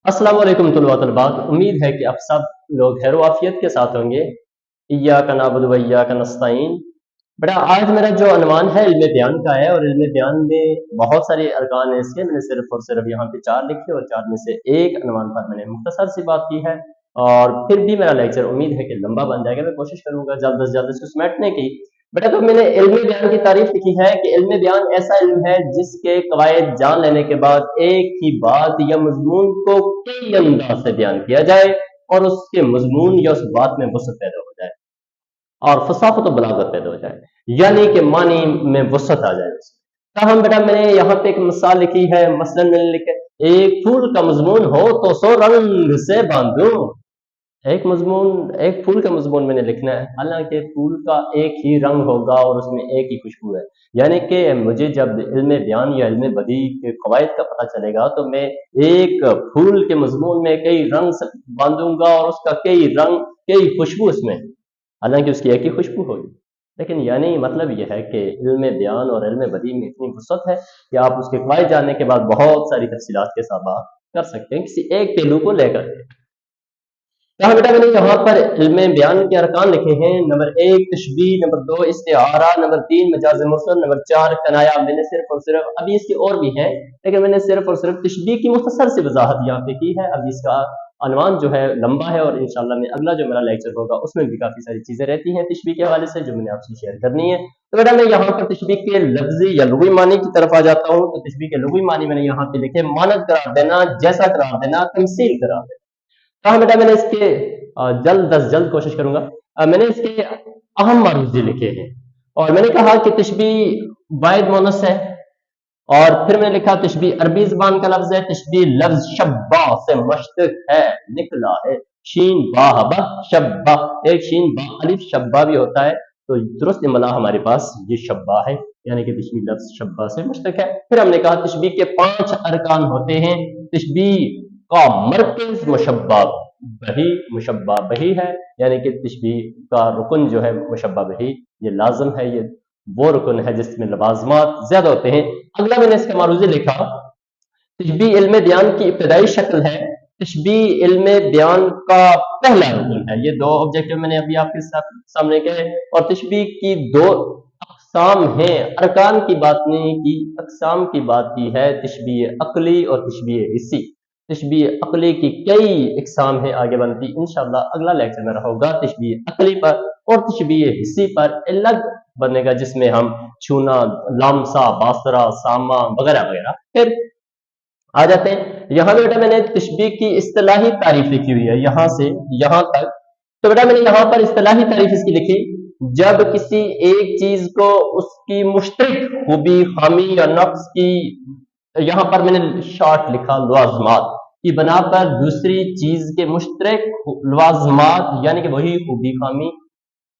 अस्सलाम वालेकुम तलबा तलबात। उम्मीद है कि आप सब लोग खैर वाफियत के साथ होंगे। इय्याका नअबुदु व इय्याका नस्तईन। बेटा आज मेरा जो अनवान है इल्म बयान का है, और इल्म बयान में बहुत सारे अरकान हैं इसके। मैंने सिर्फ और सिर्फ यहाँ पे 4 लिखे, और 4 में से एक अनवान पर मैंने मुख्तसर सी बात की है। और फिर भी मेरा लेक्चर उम्मीद है कि लंबा बन जाएगा। मैं कोशिश करूंगा जल्द से जल्द इसको समेटने की। बेटा तो मैंने इल्म बयान की तारीफ लिखी है कि इल्म बयान ऐसा इल्म है जिसके कवायद जान लेने के बाद एक ही बात या मजमून को कई अंदाज से बयान किया जाए, और उसके मजमून या उस बात में वसअत पैदा हो जाए, और फसाफत और बलागत पैदा हो जाए, यानी कि मानी में वसअत आ जाए उसमें। ताहम बेटा मैंने यहाँ पे एक मिसाल लिखी है। मसलन मैंने लिखा, एक फूल का मजमून हो तो 100 रंग से बांधूं। एक फूल का मजमून मैंने लिखना है, हालांकि फूल का एक ही रंग होगा और उसमें एक ही खुशबू है। यानी कि मुझे जब इल्म बयान या इल्म बदी के कवायद का पता चलेगा तो मैं एक फूल के मजमून में कई रंग बांधूंगा, और उसका कई रंग कई खुशबू उसमें, हालांकि उसकी एक ही खुशबू होगी। लेकिन यानी मतलब यह है कि इल्म बयान और इल्म बदी में इतनी वसअत है कि आप उसके कवायद जानने के बाद बहुत सारी तफसीलात के साथ बात कर सकते हैं किसी एक पहलू को लेकर। कहा बेटा मैंने यहाँ पर इल्म बयान के अरकान लिखे हैं। नंबर 1 तशबीह, नंबर 2 इस्तिआरा, नंबर 3 मजाज मुरसल, नंबर 4 कनाया। मैंने सिर्फ और सिर्फ, अभी इसकी और भी है लेकिन मैंने सिर्फ और सिर्फ तशबीह की मुख्तसर सी वजाहत यहाँ पे की है। अभी इसका अनवान जो है लंबा है, और इंशाल्लाह में अगला जो मेरा लेक्चर होगा उसमें भी काफी सारी चीजें रहती हैं तशबीह के हवाले से जो मैंने आपसे शेयर करनी है। तो बेटा मैं यहाँ पर तशबीह के लफ्जी या लुग़वी मानी की तरफ आ जाता हूँ। तो तशबीह के लुग़वी मानी मैंने यहाँ पे लिखे, मानद करार देना, जैसा करार देना, तमसील करार देना। कहा बेटा मैंने इसके जल्द अज जल्द कोशिश करूंगा। मैंने इसके अहम मारूजी लिखे हैं, और मैंने कहा कि तशबीह वाहिद मोनस है। और फिर मैंने लिखा तशबीह अरबी जुबान का लफ्ज है। तशबीह लफ्ज शब्बा से मुश्तक है, निकला है। शीन बा हबा शब्बा, एक शीन बा अलिफ शब्बा भी होता है। तो दुरुस्त इमला हमारे पास ये शब्बा है, यानी कि तशबीह लफ्ज शब्बा से मुश्तक है। फिर हमने कहा तशबीह के 5 अरकान होते हैं। तशबीह का मरकज मुशब्बा बही, मुशब्बा बही है, यानी कि तशबीह का रुकन जो है मुशब्बा बही, ये लाजम है, ये वो रुकन है जिसमें लवाजमात ज्यादा होते हैं। अगला मैंने इसका मारूजी लिखा, तशबीह इल्म बयान की इब्तदाई शक्ल है। तशबीह इल्म बयान का पहला रुकन है। ये 2 ऑब्जेक्टिव मैंने अभी आपके सामने कहे। और तशबीह की 2 अकसाम हैं, अरकान की बात नहीं की, अकसाम की बात की है। तशबीह अकली और तशबीह हिस्सी। तशबीह अकली की कई इकसाम है आगे बनती, इंशाल्लाह अगला लेक्चर मेरा होगा तशबीह अकली पर, और तशबीह हिस्सी पर अलग बनेगा जिसमें हम छूना, लामसा, बासरा, सामा वगैरह वगैरह। फिर आ जाते हैं यहाँ पे। बेटा मैंने तशबीह की इस्तिलाही तारीफ लिखी हुई है यहाँ से यहाँ तक। तो बेटा मैंने यहाँ पर इस्तिलाही तारीफ इसकी लिखी, जब किसी एक चीज को उसकी मुश्तरक खूबी, खामी या नक्स की, यहाँ पर मैंने शॉर्ट लिखा लवाजमात की बना पर दूसरी चीज के मुश्तरक लवाजमात, यानी कि वही खूबी खामी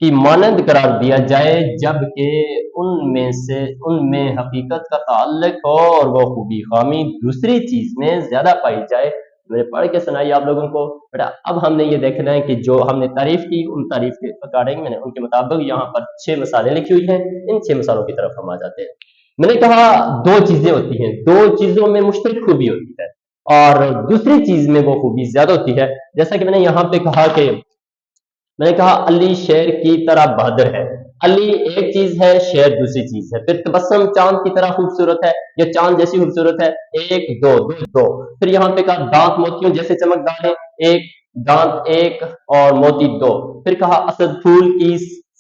की मानंद करार दिया जाए, जबकि उनमें हकीकत का ताल्लुक हो और वो खूबी खामी दूसरी चीज में ज्यादा पाई जाए। मैंने पढ़ के सुनाई आप लोगों को। बेटा अब हमने ये देखना है कि जो हमने तारीफ की उन तारीफ के अकॉर्डिंग मैंने उनके मुताबिक यहाँ पर 6 मिसालें लिखी हुई हैं। इन 6 मिसालों की तरफ हम आ जाते हैं। मैंने कहा 2 चीजें होती हैं, 2 चीजों में मुश्तरक खूबी होती है और दूसरी चीज में वो खूबी ज्यादा होती है। जैसा कि मैंने यहाँ पे कहा कि मैंने कहा अली शेर की तरह बहादुर है। अली एक चीज है, शेर दूसरी चीज है। फिर तबस्सुम चांद की तरह खूबसूरत है, या चांद जैसी खूबसूरत है। एक दो दो दो। फिर यहाँ पे कहा दांत मोतियों जैसे चमकदार है, एक दांत एक और मोती 2। फिर कहा असद फूल की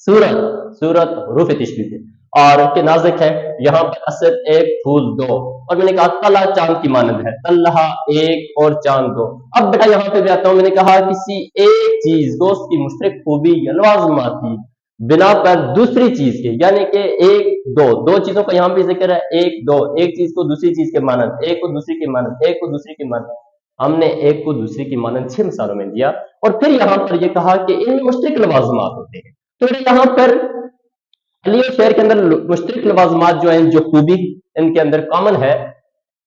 सूरत, सूरत रूफ तशबीह है और के नाजुक है, यहाँ पर असद एक फूल 2। और मैंने कहा तला चांद की मानंद है, तल्हा एक और चांद 2। अब बेटा यहाँ पे भी आता हूं। मैंने कहा किसी एक चीज को उसकी मुश्तरक खूबी या लवाजमात की बिना पर दूसरी चीज के, यानी कि एक दो, 2 चीजों का यहाँ पे जिक्र है, एक दो, एक चीज को दूसरी चीज के मानंद, एक को दूसरी की मानंद, एक को दूसरी की मानंद। हमने एक को दूसरी की मानंद 6 मिसालों में दिया। और फिर यहाँ पर यह कहा कि इनमें मुश्तरक लवाजमात होते हैं। तो यहाँ पर अली और शेर के अंदर मुश्तरक लवाजमात जो हैं, जो खूबी इनके अंदर कॉमन है,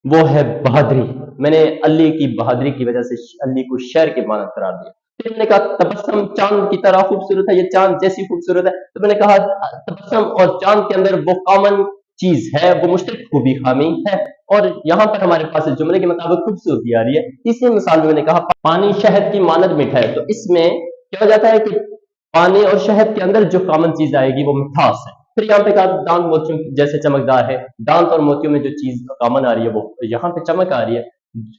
वो है बहादुरी। मैंने अली की बहादुरी की वजह से अली को शेर के मानद करार दिया। फिर मैंने कहा तबस्सुम चांद की तरह खूबसूरत है, ये चांद जैसी खूबसूरत है। तो मैंने कहा तबस्सुम और चांद के अंदर वो कॉमन चीज है, वो मुश्तरक खूबी खामी है। اور यहाँ पर हमारे पास इस जुमले के मुताबिक खूबसूरती आ रही है। तीसरी मिसाल में मैंने कहा पानी शहद की मानद मीठा है, तो इसमें क्या हो जाता है कि पानी और शहद के अंदर जो कॉमन चीज आएगी वो मिठास है। फिर यहाँ पे कहा दांत मोतियों जैसे चमकदार है, दांत और मोतियों में जो चीज कॉमन आ रही है वो यहाँ पे चमक आ रही है,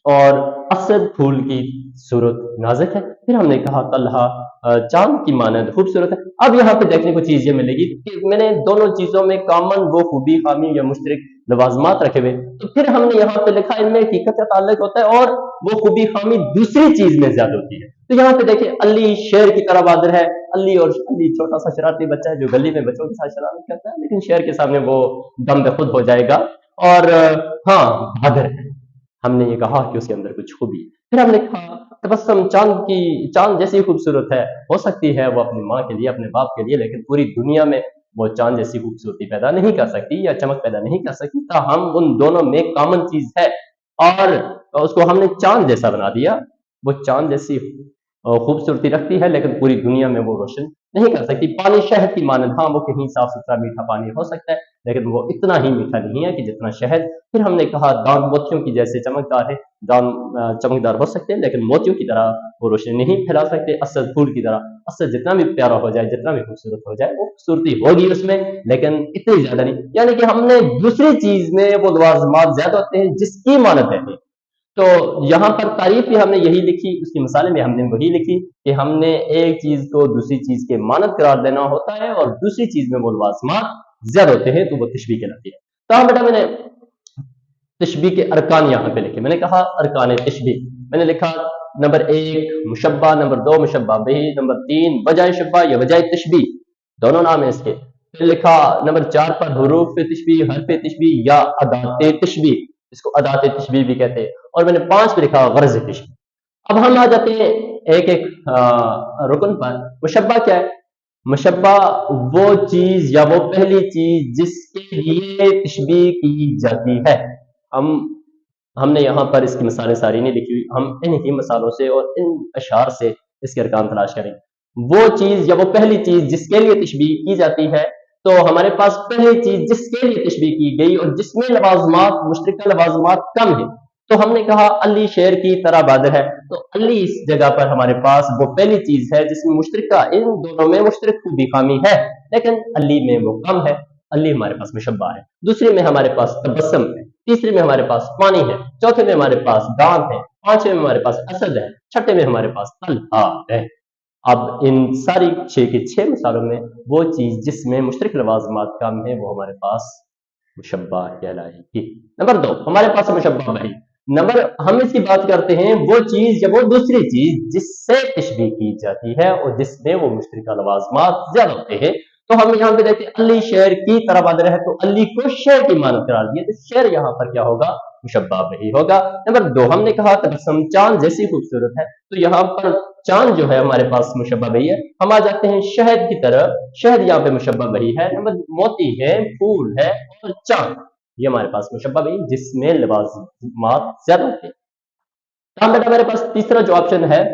और असद फूल की सूरत नाजुक है। फिर हमने कहा तलहा चांद की मानद खूबसूरत है। अब यहाँ पे देखने को चीज ये मिलेगी कि मैंने दोनों चीजों में कॉमन वो खूबी खामी या मुश्तरक लवाजमात रखे हुए, तो फिर हमने यहाँ पे लिखा इनमें हकीकत का ताल्लुक होता है और वो खूबी खामी दूसरी चीज में ज्यादा होती है। तो यहाँ पे देखिए अली शेर की तरह बहादुर है। अली छोटा सा शरारती बच्चा है जो गली में बच्चों के साथ शरारत करता है, लेकिन शेर के सामने वो दम पे खुद हो जाएगा और हाँ बहादुर है। हमने ये कहा कि उसके अंदर कुछ खूबी है। फिर हमने कहा तबस्सुम चांद जैसी खूबसूरत है, हो सकती है वो अपनी माँ के लिए अपने बाप के लिए, लेकिन पूरी दुनिया में वो चांद जैसी खूबसूरती पैदा नहीं कर सकती या चमक पैदा नहीं कर सकती। ताहम उन दोनों में कॉमन चीज है और उसको हमने चांद जैसा बना दिया। वो चांद जैसी खूबसूरती रखती है लेकिन पूरी दुनिया में वो रोशन नहीं कर सकती। पानी शहद की मानद, हाँ वो कहीं साफ सुथरा मीठा पानी हो सकता है लेकिन वो इतना ही मीठा नहीं है कि जितना शहद। फिर हमने कहा दांत मोतियों की जैसे चमकदार है, दांत चमकदार हो सकते हैं लेकिन मोतियों की तरह वो रोशनी नहीं फैला सकते। असद फूल की तरह, असद जितना भी प्यारा हो जाए, जितना भी खूबसूरत हो जाए, वो खूबसूरती होगी उसमें लेकिन इतनी ज्यादा नहीं। यानी कि हमने दूसरी चीज में वो लवाजमात ज्यादा होते हैं जिसकी मानद रहती है। तो यहाँ पर तारीफ भी हमने यही लिखी, उसकी मिसालें भी हमने वही लिखी कि हमने एक चीज को दूसरी चीज के मानद करार देना होता है और दूसरी चीज में वो लवाजमात ज्यादा होते हैं, तो वो तशबीह कहलाती है। तो बेटा मैंने तशबीह के अरकान यहाँ पे लिखे। मैंने कहा अरकान तशबीह, मैंने लिखा नंबर 1 मुशब्बा, नंबर 2 मुशब्बा बिही, नंबर 3 वजाए शब्बा या वजाए तशबीह, दोनों नाम है इसके। फिर लिखा नंबर 4 पर हुरूफ तशबीह, हर्फ तशबीह या अदात तशबीह, इसको अदात तशबीह भी कहते हैं। और मैंने 5 पे लिखा गर्ज तशबीह। अब हम आ जाते हैं एक एक रुकन पर। मुशब्बा क्या है? मुशब्बा वो चीज या वो पहली चीज जिसके लिए तशबीह की जाती है। हमने यहाँ पर इसकी मिसालें सारी नहीं लिखी हुई, हम इन्हीं मिसालों से और इन अशार से इसके अरकान तलाश करेंगे। वो चीज या वो पहली चीज जिसके लिए तशबीह की जाती है, तो हमारे पास पहली चीज जिसके लिए तशबीह की गई और जिसमें लवाजमात मुश्तरका लवाजमात कम है, तो हमने कहा अली शेर की तरह बहादुर है। तो अली इस जगह पर हमारे पास वो पहली चीज है जिसमें मुश्तरका, इन दोनों में मुश्तरक खूबी खामी है लेकिन अली में वो कम है। अली हमारे पास मुशब्बा है। दूसरे में हमारे पास तबस्सुम है, तीसरे में हमारे पास पानी है, चौथे में हमारे पास दांत है, पांचवें में हमारे पास असद है, छठे में हमारे पास तलहा है। अब इन सारी 6 की 6 मिसालों में वो चीज जिसमें मुश्तरक लवाजमात कम है वो हमारे पास मुशब्बा कहलाएगी। नंबर 2 हमारे पास मुशब्बा बही। नंबर हम इसकी बात करते हैं वो चीज या वो दूसरी चीज जिससे तशबीह की जाती है और जिसमें वो मुश्तरका लवाजमात ज्यादा होते हैं। तो हम यहाँ पे देखते हैं अली शेर की तरह बहादुर है, तो अली को शेर की मानद करार दिया, तो शेर यहाँ पर क्या होगा? मुशब्बा बही होगा। नंबर 2 हमने कहा तबस्सुम चांद जैसी खूबसूरत है, तो यहाँ पर चांद जो है हमारे पास मुशब्बा बही है। हम आ जाते हैं शहद की तरह, शहद यहाँ पे मुशब्बा बही है। नंबर मोती है, फूल है और चांद, ये हमारे पास मुशब्बा बही जिसमें लवाजमात ज्यादा होते हैं। तो बेटा हमारे पास तीसरा जो ऑप्शन है,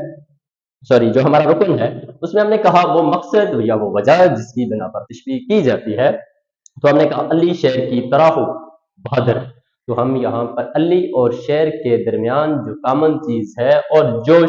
सॉरी जो हमारा रुकन है, उसमें हमने कहा वो मकसद या वो वजह जिसकी बिना पर तशबीह की जाती है। तो हमने कहा अली शेर की तरह हो बहादुर है, तो हम यहाँ पर अली और शेर के दरमियान जो कॉमन चीज है और जो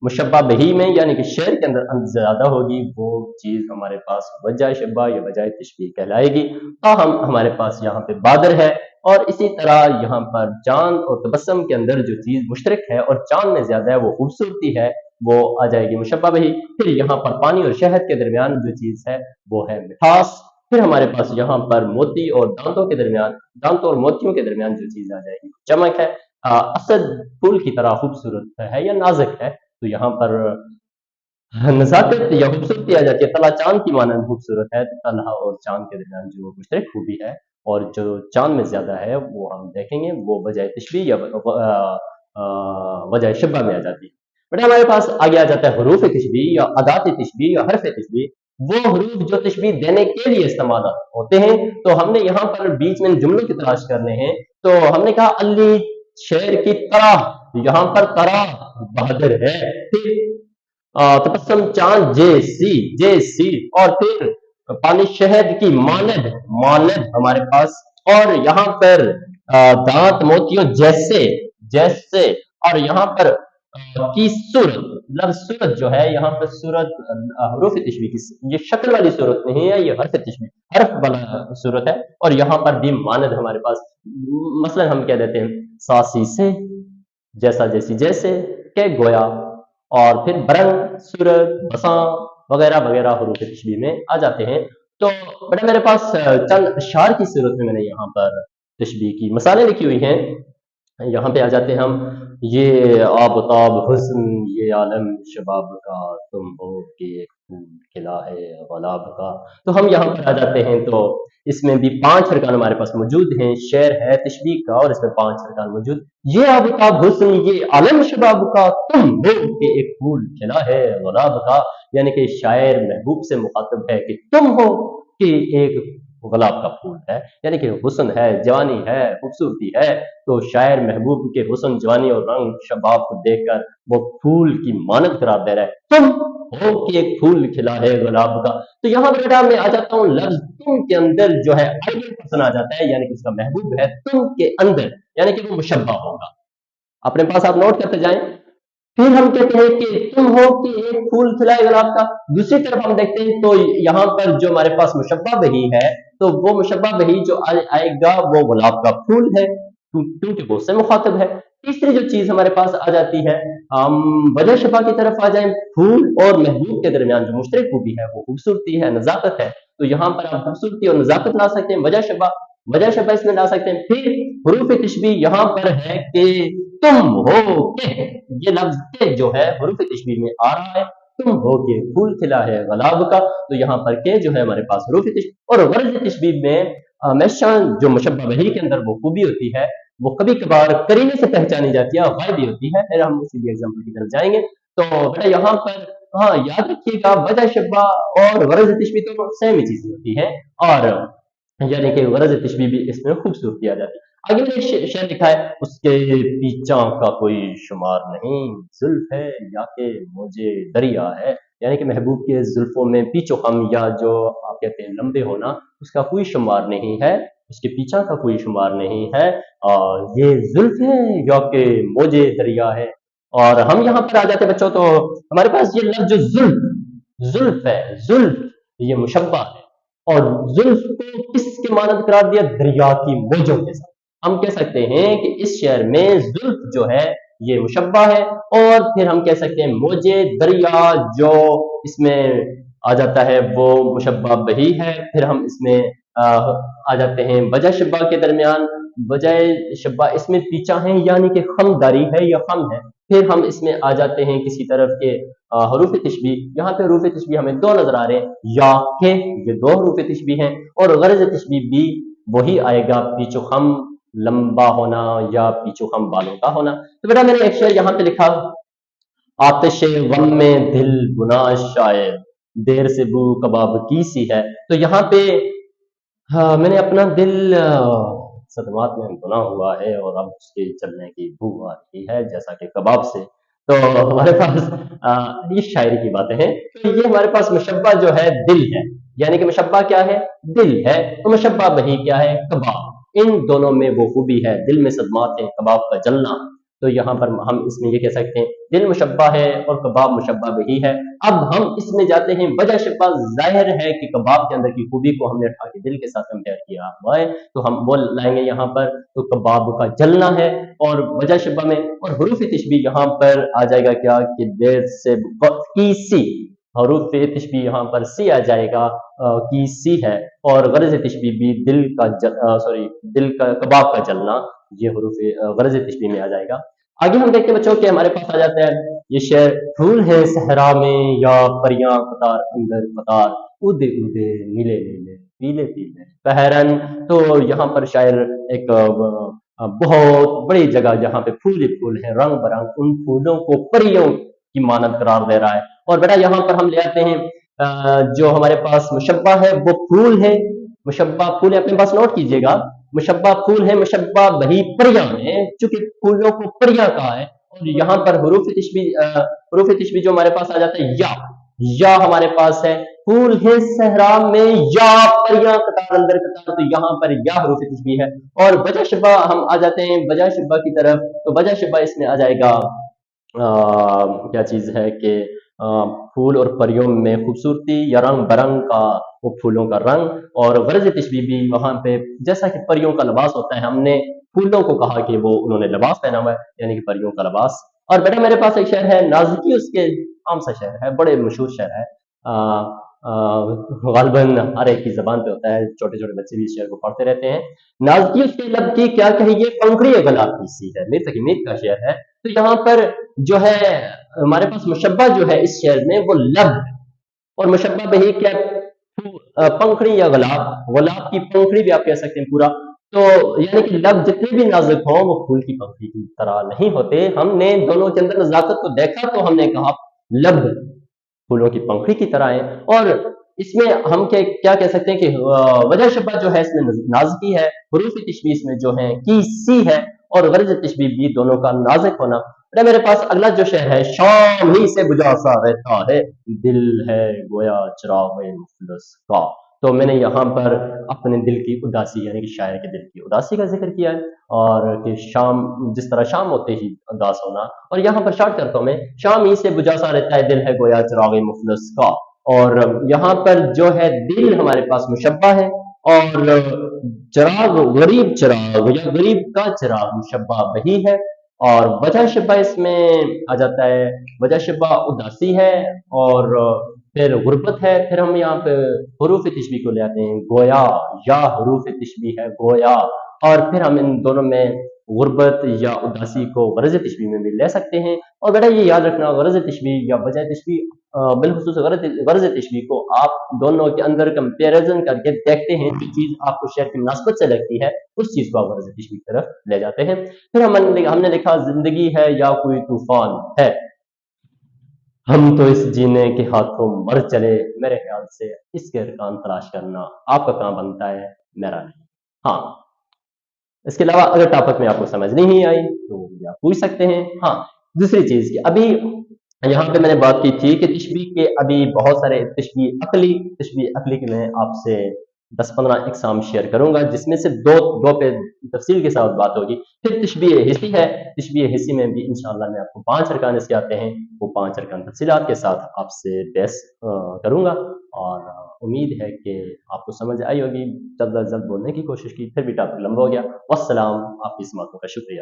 मुशब्बा बही में यानी कि शेर के अंदर ज्यादा होगी वो चीज हमारे पास वजह शब्बा या वजह तशबीह कहलाएगी। तो हमारे पास यहाँ पे बहादुर है और इसी तरह यहाँ पर चांद और तबस्सुम के अंदर जो चीज मुश्तरक है और चांद में ज्यादा है वो खूबसूरती है, वो आ जाएगी मुशब्बा बही। फिर यहाँ पर पानी और शहद के दरमियान जो चीज है वो है मिठास। फिर हमारे पास यहाँ पर मोती और दांतों के दरमियान, दांतों और मोतियों के दरमियान जो चीज आ जाएगी चमक है। असद फूल की तरह खूबसूरत है या नाजुक है, तो यहाँ पर नजाकत या खूबसूरती आ जाती है। तला चांद की मानद खूबसूरत है, तो तलहा और चांद के दरमियान जो मुश्तरक खूबी है और जो चांद में ज्यादा है वो हम देखेंगे वो वजह तशबीह या वजह शब्बा में आ जाती है। बेटा हमारे पास आगे आ जाता है हुरूफ तशबीह या अदात तशबीह या हर्फ तशबीह, वो हरूफ जो तशबीह देने के लिए इस्तेमाल होते हैं। तो हमने यहाँ पर बीच में जुमलों की तलाश करने हैं, तो हमने कहा अली शेर की तरह, यहाँ पर तरह बहादुर है। फिर तबस्सुम चांद जैसी और फिर पानी शहद की मानद हमारे पास, और यहाँ पर दांत मोतियों जैसे, जैसे, और यहाँ पर की सूरत, लफ्ज सूरत जो है यहाँ पर सूरत हरूफ तशबीह की, ये शक्ल वाली सूरत नहीं है, ये हर्फ तशबीह, हर्फ वाला सूरत है। और यहाँ पर भी मानद हमारे पास, मसलन हम कह देते हैं सासी से, जैसा जैसी जैसे, के गोया, और फिर बरंग, सूरत, बसा वगैरह वगैरह हरूफ तशबीह में आ जाते हैं। तो बेटा मेरे पास चंद अशार की सूरत में मैंने यहाँ पर तशबीह की मिसालें लिखी हुई हैं। यहाँ पे आ जाते हैं हम, ये आबताब हुस्न ये आलम शबाब का, तुम हो कि एक फूल खिला है गुलाब का। तो हम यहाँ पर आ जाते हैं, तो इसमें भी 5 अरकान हमारे पास मौजूद हैं, शेर है तशबीह का और इसमें 5 अरकान मौजूद। ये आबताब हुस्न ये आलम शबाब का, तुम हो कि एक फूल खिला है गुलाब का, यानी कि शायर महबूब से मुखातब है कि तुम हो कि एक गुलाब का फूल है, यानी कि हुस्न है, जवानी है, खूबसूरती है। तो शायर महबूब के हुस्न, जवानी और रंग शबाब को देखकर वो फूल की मानद करार दे रहा है, तुम हो कि एक फूल खिला है गुलाब का। तो यहाँ पर बेटा मैं आ जाता हूँ, लफ्ज तुम के अंदर जो है आइडियल पर्सन आ जाता है, यानी कि उसका महबूब है तुम के अंदर, यानी कि वो मुशब्बा होगा। अपने पास आप नोट करते जाएं। फिर हम कहते हैं कि तुम हो कि एक फूल खिलाए गुलाब का। दूसरी तरफ हम देखते हैं तो यहाँ पर जो हमारे पास मुशब्बा बही है, तो वो मुशब्बा बही जो आएगा वो गुलाब का फूल है, क्योंकि वो उससे मुखातिब है। तीसरी जो चीज हमारे पास आ जाती है, हम वजह शबा की तरफ आ जाएं। फूल और महबूब के दरमियान जो मुश्तरक खूबी है वो खूबसूरती है, नजाकत है। तो यहाँ पर आप खूबसूरती और नजाकत ला सकते हैं, वजह शबा इसमें ला सकते हैं। फिर हरूफ तशबीह यहाँ पर है कि तुम हो के, ये लफ्ज के जो है हरूफ तशबीह में आ रहा है, तुम हो के फूल खिला है गुलाब का। तो यहाँ पर के जो है हमारे पास हरूफ तशबीह। और गर्ज तशबीह में हमेशा जो मुशब्बा बही के अंदर वो खूबी होती है, वो कभी कभार करीने से पहचानी जाती है और गायब भी होती है। फिर हम उसी एग्जाम्पल की तरफ जाएंगे। तो बेटा यहाँ पर हाँ याद रखिएगा, वजह शब्बा और गरज तशबीह तो सेम ही चीजें होती है, और यानी कि गरज तशबीह भी इसमें खूबसूरती आ जाती है। आगे मैंने शेर लिखा है, उसके पीछा का कोई शुमार नहीं, जुल्फ है या के मुझे दरिया है, यानी कि महबूब के जुल्फों में पीछो हम, या जो आप कहते हैं लंबे होना, उसका कोई शुमार नहीं है, उसके पीछा का कोई शुमार नहीं है। और ये जुल्फ है या के मुझे दरिया है। और हम यहाँ पर आ जाते हैं बच्चों, तो हमारे पास ये लफ्ज जो जुल्फ है, जुल्फ ये मुशब्बा है, और जुल्फ को किसके मानद करार दिया, दरिया की मौजों के साथ। हम कह सकते हैं कि इस शेर में जुल्फ जो है ये मुशब्बा है, और फिर हम कह सकते हैं मौजे दरिया जो इसमें आ जाता है वो मुशब्बा बही है। फिर हम इसमें आ जाते हैं वजह शब्बा के दरमियान, वजह शब्बा इसमें पीछा है, यानी कि खमदारी है या खम है। फिर हम इसमें आ जाते हैं किसी तरफ के हरूफ तशबीह। यहाँ पे हरूफ तशबीह हमें 2 नजर आ रहे हैं, या के, ये 2 हरूफ तशबीह हैं। और गरज तशबीह भी वही आएगा, पीछो खम लंबा होना या पीछो खम बालों का होना। तो बेटा मैंने एक शेर यहाँ पे लिखा, आतिश गम में दिल गुनाह शायद, देर से बू कबाब की सी है। तो यहाँ पे हाँ, मैंने अपना दिल सदमात में गुना हुआ है और अब उसके चलने की बू आ रही है जैसा कि कबाब से। तो हमारे पास ये शायरी की बातें हैं। तो ये हमारे पास मुशब्बा जो है दिल है, यानी कि मुशब्बा क्या है, दिल है। तो मुशब्बा बही क्या है, कबाब। इन दोनों में वो खूबी है, दिल में सदमात है, कबाब का जलना। तो यहाँ पर हम इसमें ये कह सकते हैं दिल मुशब्बा है और कबाब मुशब्बा बही है। अब हम इसमें जाते हैं वजह शब्बा। जाहिर है कि कबाब के अंदर की खूबी को हमने उठा के दिल के साथ कंपेयर किया हुआ है, तो हम वो लाएंगे यहाँ पर। तो कबाब का जलना है और वजह शब्बा में। और हरूफ तशबीह यहाँ पर आ जाएगा क्या कि देर से की सी, हरूफ तशबीह यहाँ पर सी आ जाएगा की सी है। और गरज तशबीह भी दिल का दिल का कबाब का जलना, ये हरूफ गरज तशबीह में आ जाएगा। आगे हम देखते हैं बच्चों के हमारे पास आ जाता है ये शेर, फूल है सहरा में या परियां कतार अंदर कतार, उदे उदे नीले नीले पीले पीले पहरन। तो यहाँ पर शायर एक बहुत बड़ी जगह जहाँ पे फूल ही फूल है, रंग बरंग, उन फूलों को परियों की मानद करार दे रहा है। और बेटा यहाँ पर हम ले आते हैं जो हमारे पास मुशब्बा है वो फूल है, मुशब्बा फूल है, अपने पास नोट कीजिएगा। मुशब्बा फूल है, मुशब्बा बही परियां है, चूंकि फूलों को परियां कहा है। और यहाँ पर हरूफ तशबीह जो हमारे पास आ जाता है या हमारे पास है, پھول ہے صحرا میں یا پریاں قطار اندر قطار، تو یہاں پر یا حروف تشبیہ ہے۔ اور وجہ شبہ ہم آ جاتے ہیں وجہ شبہ کی طرف، تو وجہ شبہ اس میں آ جائے گا کیا چیز ہے کہ پھول اور پریوں میں خوبصورتی یا رنگ برنگ کا وہ پھولوں کا رنگ، اور غرض تشبیہ بھی وہاں پہ جیسا کہ پریوں کا لباس ہوتا ہے، ہم نے پھولوں کو کہا کہ وہ انہوں نے لباس پہنا ہوا ہے، یعنی کہ پریوں کا لباس۔ اور بیٹا میرے پاس ایک شعر ہے نازکی، اس کے عام سا شعر ہے، بڑے مشہور شعر ہے، غالباً ہر ایک کی زبان پہ ہوتا ہے، چھوٹے چھوٹے بچے بھی اس شعر کو پڑھتے رہتے ہیں۔ نازکی اس کے لب کی کیا کہیے، پنکھڑی گلاب کی سی ہے، میر تقی میر کا شعر ہے۔ تو یہاں پر جو ہے ہمارے پاس مشبہ جو ہے اس شعر میں وہ لب ہے، اور مشبہ بہی کیا پنکھڑی یا غلاب کی پنکھڑی بھی آپ کہہ سکتے ہیں پورا۔ تو یعنی کہ لب جتنے بھی نازک ہوں وہ پھول کی پنکھڑی کی طرح نہیں ہوتے، ہم نے دونوں کے اندر نزاکت کو دیکھا تو ہم نے کہا لب پھولوں کی پنکھڑی کی طرح ہیں۔ اور اس میں ہم کیا کہہ سکتے ہیں کہ وجہ شبہ جو ہے اس میں نازکی ہے، حروف تشبیہ اس میں جو ہیں کی سی ہے، اور غرض تشبیہ بھی دونوں کا نازک ہونا۔ میرے پاس اگلا جو شعر ہے شام ہی سے بجھا سا رہتا ہے دل ہے گویا چراغ مفلس کا، تو میں نے یہاں پر اپنے دل کی اداسی یعنی کہ شاعر کے دل کی اداسی کا ذکر کیا ہے، اور کہ شام جس طرح شام ہوتے ہی اداس ہونا، اور یہاں پر شارٹ کرتا ہوں میں شام ہی سے بجھا سا رہتا ہے دل ہے گویا چراغ مفلس کا، اور یہاں پر جو ہے دل ہمارے پاس مشبہ ہے، اور چراغ غریب چراغ یا غریب کا چراغ مشبہ وہی ہے، اور وجہ شبہ اس میں آ جاتا ہے وجہ شبہ اداسی ہے، اور پھر غربت ہے۔ پھر ہم یہاں پہ حروف تشبیہ کو لے آتے ہیں گویا، یا حروف تشبیہ ہے گویا، اور پھر ہم ان دونوں میں غربت یا اداسی کو غرض تشبیہ میں بھی لے سکتے ہیں۔ اور بیٹا یہ یاد رکھنا غرض تشبیہ یا وجہ تشبیہ بالخصوص غرض تشبیہ کو آپ دونوں کے اندر کمپیریزن کر کے دیکھتے ہیں، جو چیز آپ کو شعر کی مناسبت سے لگتی ہے اس چیز کو آپ غرض تشبیہ کی طرف لے جاتے ہیں۔ پھر ہم نے لکھا زندگی ہے یا کوئی طوفان ہے، ہم تو اس جینے کے ہاتھوں مر چلے، میرے خیال سے اس کے ارکان تلاش کرنا آپ کا کام بنتا ہے، میرا نہیں۔ ہاں اس کے علاوہ اگر ٹاپک میں آپ کو سمجھ نہیں آئی تو یہ آپ پوچھ سکتے ہیں۔ ہاں دوسری چیز کہ ابھی یہاں پہ میں نے بات کی تھی کہ تشبیہ کے ابھی بہت سارے تشبیہ عقلی کی میں آپ سے 10-15 اقسام شیئر کروں گا، جس میں سے دو پہ تفصیل کے ساتھ بات ہوگی۔ پھر تشبیہ حسی ہے، تشبیہ حسی میں بھی انشاءاللہ میں آپ کو 5 ارکان اس کے آتے ہیں، وہ 5 ارکان تفصیلات کے ساتھ آپ سے بحث کروں گا، اور امید ہے کہ آپ کو سمجھ آئی ہوگی۔ جلد از جلد بولنے کی کوشش کی، پھر بھی ٹاپک لمبا ہو گیا۔ والسلام، آپ کی سماعتوں کا شکریہ۔